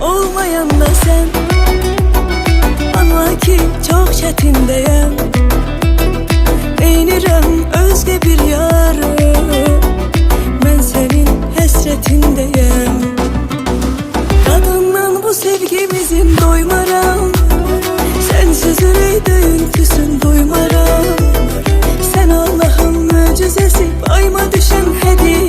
olmayan da sen. Anla ki çok çetindeyim, eynirəm özge bir yarı. Ben senin hesretindeyim. Kadından bu sevgimizin doymaram, sensiz ürey döyüntüsün duymaram. Sen Allah'ın möcüzesi, payıma düşen hediye.